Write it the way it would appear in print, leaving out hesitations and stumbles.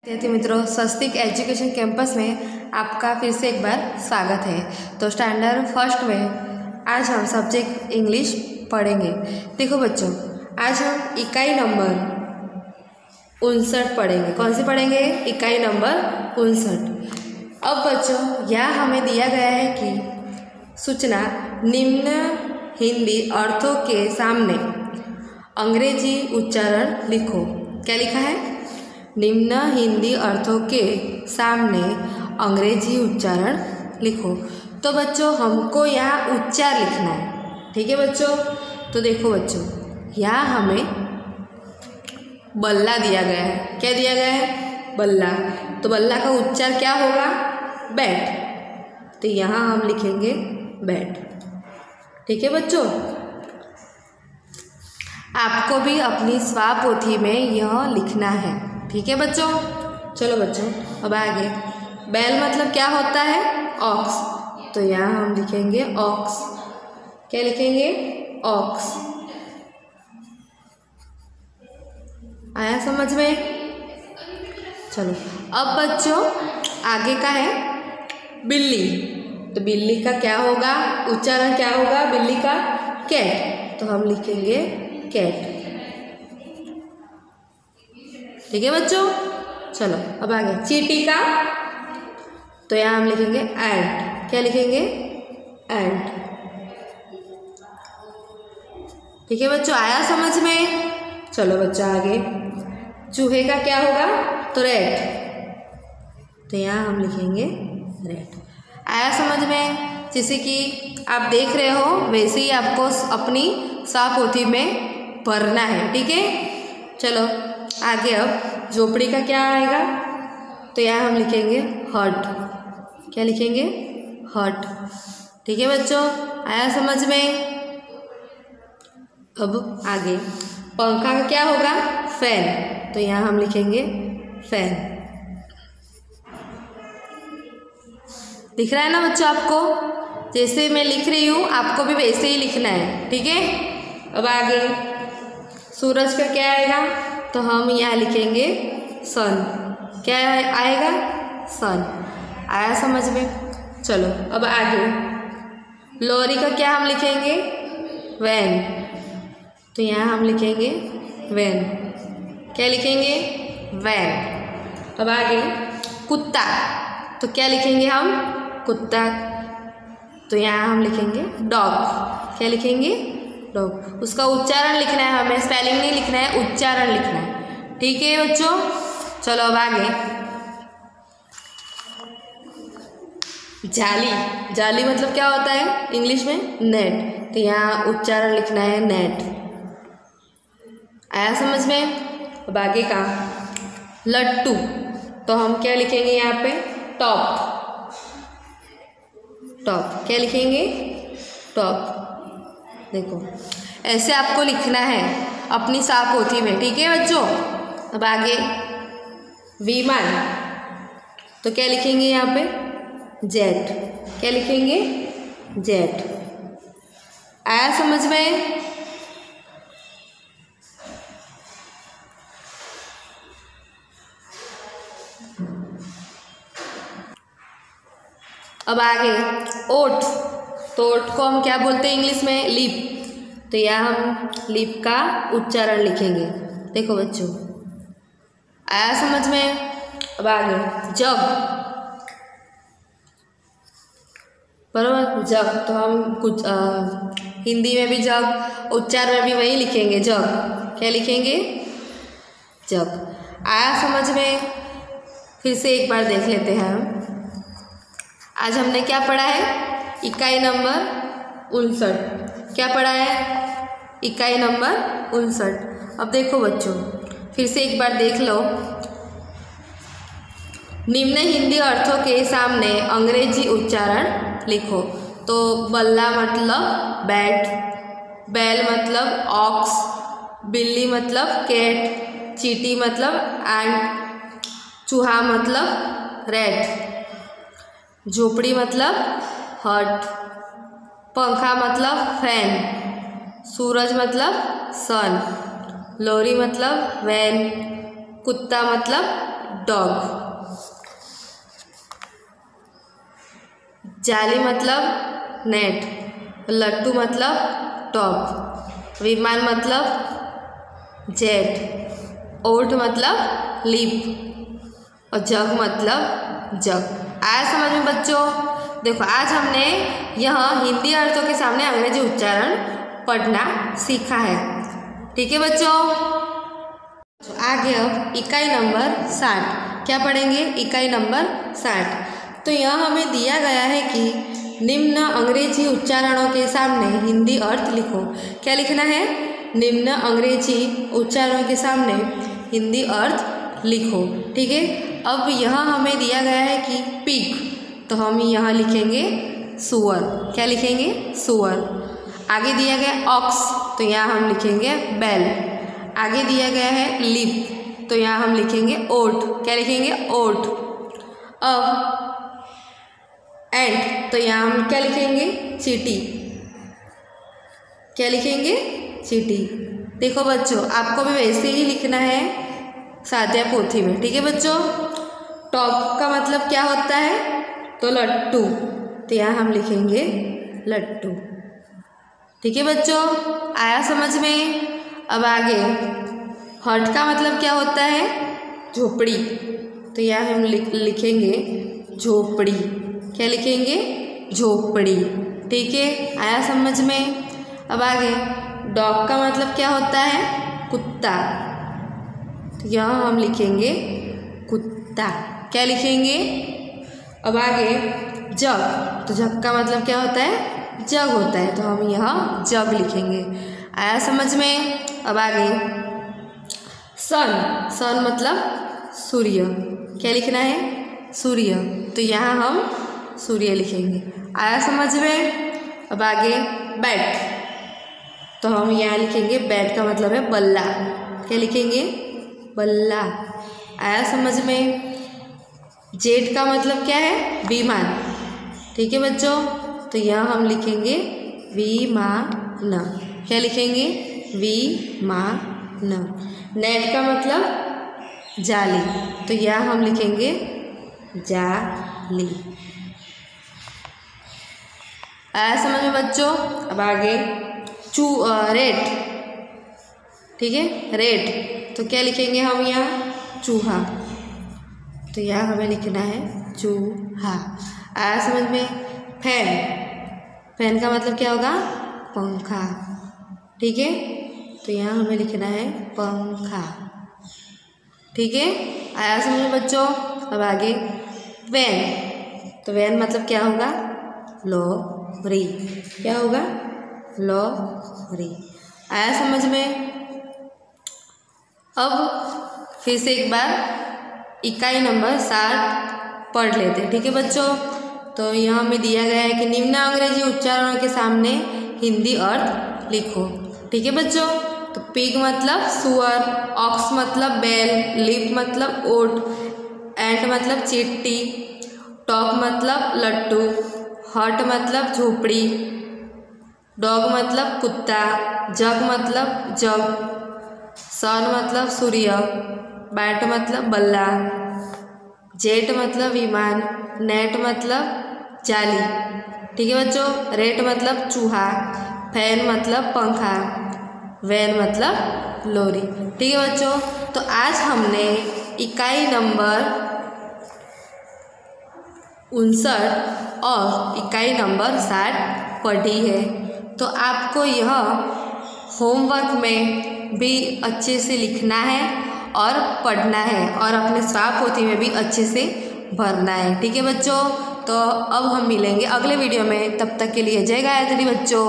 विद्यार्थी मित्रों, स्वस्तिक education campus में आपका फिर से एक बार स्वागत है। तो स्टैंडर्ड फर्स्ट में आज हम सब्जेक्ट इंग्लिश पढ़ेंगे। देखो बच्चों, आज हम इकाई नंबर 59 पढ़ेंगे। कौन सी पढ़ेंगे? इकाई नंबर 59। अब बच्चों, यह हमें दिया गया है कि सूचना निम्न हिंदी अर्थों के सामने अंग्रेजी उच्चारण लिखो। क्या लिखा है? निम्न हिंदी अर्थों के सामने अंग्रेजी उच्चारण लिखो। तो बच्चों, हमको यहाँ उच्चार लिखना है। ठीक है बच्चों? तो देखो बच्चों, यहाँ हमें बल्ला दिया गया है। क्या दिया गया है? बल्ला। तो बल्ला का उच्चार क्या होगा? बैट। तो यहाँ हम लिखेंगे बैट। ठीक है बच्चों? आपको भी अपनी स्वापोथी में यह लिखना है। ठीक है बच्चों? चलो बच्चों, अब आगे। बैल मतलब क्या होता है? ऑक्स। तो यहाँ हम लिखेंगे ऑक्स। क्या लिखेंगे? ऑक्स। आया समझ में? चलो, अब बच्चों आगे का है बिल्ली। तो बिल्ली का क्या होगा? उच्चारण क्या होगा बिल्ली का? कैट। तो हम लिखेंगे कैट। ठीक है बच्चों? चलो, अब आगे चींटी का। तो यहाँ हम लिखेंगे एंट। क्या लिखेंगे? एंट। ठीक है बच्चों? आया समझ में? चलो बच्चों आगे। चूहे का क्या होगा? तो रैट। तो यहाँ हम लिखेंगे रैट। आया समझ में? जैसे कि आप देख रहे हो वैसे ही आपको अपनी स्वापोथी में भरना है। ठीक है? चलो आगे। अब झोपड़ी का क्या आएगा? तो यहाँ हम लिखेंगे हट। क्या लिखेंगे? हट। ठीक है बच्चों? आया समझ में? अब आगे पंखा का क्या होगा? फैन। तो यहाँ हम लिखेंगे फैन। दिख रहा है ना बच्चों आपको? जैसे मैं लिख रही हूँ आपको भी वैसे ही लिखना है। ठीक है? अब आगे सूरज का क्या आएगा? तो हम यहाँ लिखेंगे सन। क्या आएगा? सन। आया समझ में? चलो अब आगे लॉरी का क्या हम लिखेंगे? वैन। तो यहाँ हम लिखेंगे वैन। क्या लिखेंगे? वैन। अब आगे कुत्ता। तो क्या लिखेंगे हम? कुत्ता। तो यहाँ हम लिखेंगे डॉग। क्या लिखेंगे? डॉग। उसका उच्चारण लिखना है हमें, स्पेलिंग नहीं लिखना है, उच्चारण लिखना है। ठीक है बच्चों? चलो अब आगे जाली। जाली मतलब क्या होता है इंग्लिश में? नेट। तो यहाँ उच्चारण लिखना है नेट। आया समझ में? अब आगे का लट्टू। तो हम क्या लिखेंगे यहाँ पे? टॉप। टॉप। क्या लिखेंगे? टॉप। देखो ऐसे आपको लिखना है अपनी स्वापोथी में। ठीक है बच्चों? अब आगे विमान। तो क्या लिखेंगे यहाँ पे? जेट। क्या लिखेंगे? जेट। आया समझ में? अब आगे ओट। तो ओट को हम क्या बोलते हैं इंग्लिश में? लिप। तो यहाँ हम लिप का उच्चारण लिखेंगे। देखो बच्चों, आया समझ में? अब आगे जग। बराबर, जग। तो हम कुछ हिंदी में भी जग, उच्चार में भी वही लिखेंगे जग। क्या लिखेंगे? जग। आया समझ में? फिर से एक बार देख लेते हैं हम। आज हमने क्या पढ़ा है? इकाई नंबर 59। क्या पढ़ा है? इकाई नंबर 59। अब देखो बच्चों, फिर से एक बार देख लो। निम्न हिंदी अर्थों के सामने अंग्रेजी उच्चारण लिखो। तो बल्ला मतलब बैट, बैल मतलब ऑक्स, बिल्ली मतलब कैट, चींटी मतलब एंट, चूहा मतलब रैट, झोपड़ी मतलब हट, पंखा मतलब फैन, सूरज मतलब सन, लोरी मतलब वैन, कुत्ता मतलब डॉग। जाली मतलब नेट, लट्टू मतलब टॉप, विमान मतलब जेट, ओठ मतलब लिप और जग मतलब जग। आया समझ में बच्चों? देखो आज हमने यह हिंदी अर्थों के सामने अंग्रेजी उच्चारण पढ़ना सीखा है। ठीक है बच्चों, आगे अब इकाई नंबर 60 क्या पढ़ेंगे? इकाई नंबर 60। तो यहाँ हमें दिया गया है कि निम्न अंग्रेजी उच्चारणों के सामने हिंदी अर्थ लिखो। क्या लिखना है? निम्न अंग्रेजी उच्चारणों के सामने हिंदी अर्थ लिखो। ठीक है, अब यहाँ हमें दिया गया है कि पिग, तो हम यहाँ लिखेंगे सुअर। क्या लिखेंगे? सुअर। आगे दिया गया ऑक्स, तो यहाँ हम लिखेंगे बैल। आगे दिया गया है लिप, तो यहाँ हम लिखेंगे ओट। क्या लिखेंगे? ओट। अब एंट, तो यहाँ हम क्या लिखेंगे? चींटी। क्या लिखेंगे? चींटी। देखो बच्चों आपको भी वैसे ही लिखना है साध्या पोथी में। ठीक है बच्चों, टॉप का मतलब क्या होता है? तो लट्टू, तो यहाँ हम लिखेंगे लट्टू। ठीक है बच्चों, आया समझ में? अब आगे हट का मतलब क्या होता है? झोपड़ी, तो यहाँ हम लिखेंगे झोपड़ी। क्या लिखेंगे? झोपड़ी। ठीक है, आया समझ में? अब आगे डॉग का मतलब क्या होता है? कुत्ता, तो यहाँ हम लिखेंगे कुत्ता। क्या लिखेंगे? अब आगे जग, तो जग का मतलब क्या होता है? जग होता है, तो हम यहाँ जग लिखेंगे। आया समझ में? अब आगे सन, सन मतलब सूर्य। क्या लिखना है? सूर्य, तो यहाँ हम सूर्य लिखेंगे। आया समझ में? अब आगे बैट, तो हम यहाँ लिखेंगे बैट का मतलब है बल्ला। क्या लिखेंगे? बल्ला। आया समझ में? जेट का मतलब क्या है? विमान। ठीक है बच्चों, तो यहाँ हम लिखेंगे विमान। क्या लिखेंगे? विमान। नेट का मतलब जाली, तो यहाँ हम लिखेंगे जाली। आया समझ में बच्चों? अब आगे रेट। ठीक है, रेट, तो क्या लिखेंगे हम यहाँ? चूहा, तो यहाँ हमें लिखना है चूहा। आया समझ में? फैन, फैन का मतलब क्या होगा? पंखा। ठीक है, तो यहाँ हमें लिखना है पंखा। ठीक है, आया समझ में बच्चों? अब आगे वैन, तो वैन मतलब क्या होगा? लॉरी। क्या होगा? लॉरी। आया समझ में? अब फिर से एक बार इकाई नंबर 60 पढ़ लेते हैं। ठीक है बच्चों, तो यहाँ हमें दिया गया है कि निम्न अंग्रेजी उच्चारणों के सामने हिंदी अर्थ लिखो। ठीक है बच्चों, तो पिग मतलब सुअर, ऑक्स मतलब बैल, लिप मतलब ओट, एंट मतलब चींटी, टॉप मतलब लट्टू, हट मतलब झोपड़ी, डॉग मतलब कुत्ता, जग मतलब जग, सन मतलब सूर्य, बैट मतलब बल्ला, जेट मतलब विमान, नेट मतलब जाली। ठीक है बच्चों, रेट मतलब चूहा, फैन मतलब पंखा, वैन मतलब लोरी। ठीक है बच्चों, तो आज हमने इकाई नंबर 59 और इकाई नंबर 60 पढ़ी है। तो आपको यह होमवर्क में भी अच्छे से लिखना है और पढ़ना है और अपने स्वाप पोथी में भी अच्छे से भरना है। ठीक है बच्चों, तो अब हम मिलेंगे अगले वीडियो में। तब तक के लिए जय गायत्री बच्चों।